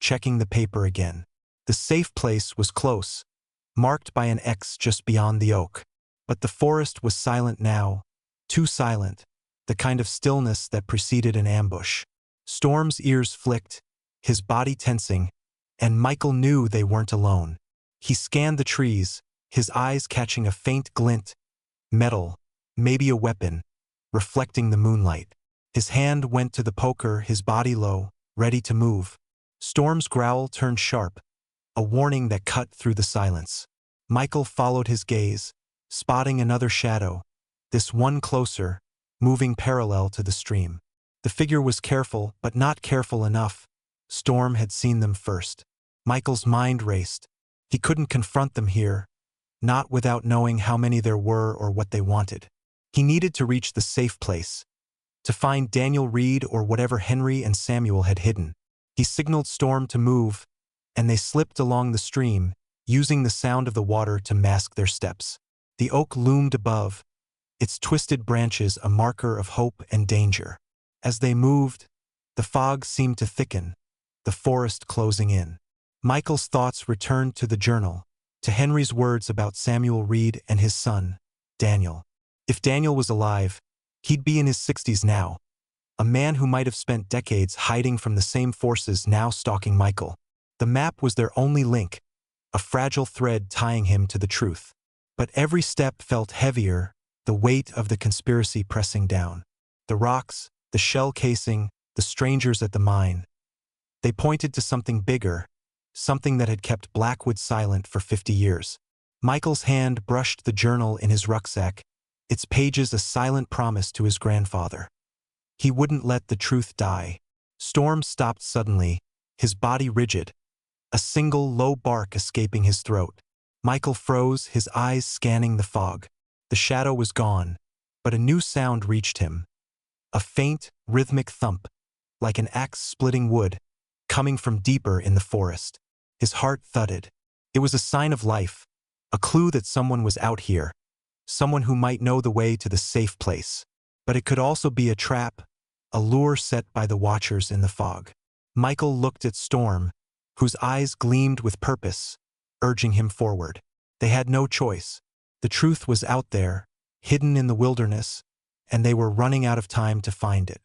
checking the paper again. The safe place was close, marked by an X just beyond the oak. But the forest was silent now, too silent, the kind of stillness that preceded an ambush. Storm's ears flicked, his body tensing, And Michael knew they weren't alone. He scanned the trees, his eyes catching a faint glint. Metal, maybe a weapon, reflecting the moonlight. His hand went to the poker, his body low, ready to move. Storm's growl turned sharp, a warning that cut through the silence. Michael followed his gaze, spotting another shadow, this one closer, moving parallel to the stream. The figure was careful, but not careful enough. Storm had seen them first. Michael's mind raced. He couldn't confront them here, not without knowing how many there were or what they wanted. He needed to reach the safe place, to find Daniel Reed or whatever Henry and Samuel had hidden. He signaled Storm to move, and they slipped along the stream, using the sound of the water to mask their steps. The oak loomed above, its twisted branches a marker of hope and danger. As they moved, the fog seemed to thicken, the forest closing in. Michael's thoughts returned to the journal, to Henry's words about Samuel Reed and his son, Daniel. If Daniel was alive, he'd be in his 60s now, a man who might have spent decades hiding from the same forces now stalking Michael. The map was their only link, a fragile thread tying him to the truth. But every step felt heavier, the weight of the conspiracy pressing down. The rocks, the shell casing, the strangers at the mine. They pointed to something bigger, something that had kept Blackwood silent for 50 years. Michael's hand brushed the journal in his rucksack, its pages a silent promise to his grandfather. He wouldn't let the truth die. Storm stopped suddenly, his body rigid, a single low bark escaping his throat. Michael froze, his eyes scanning the fog. The shadow was gone, but a new sound reached him. A faint, rhythmic thump, like an axe splitting wood, coming from deeper in the forest. His heart thudded. It was a sign of life, a clue that someone was out here, someone who might know the way to the safe place. But it could also be a trap, a lure set by the watchers in the fog. Michael looked at Storm, whose eyes gleamed with purpose, urging him forward. They had no choice. The truth was out there, hidden in the wilderness, and they were running out of time to find it.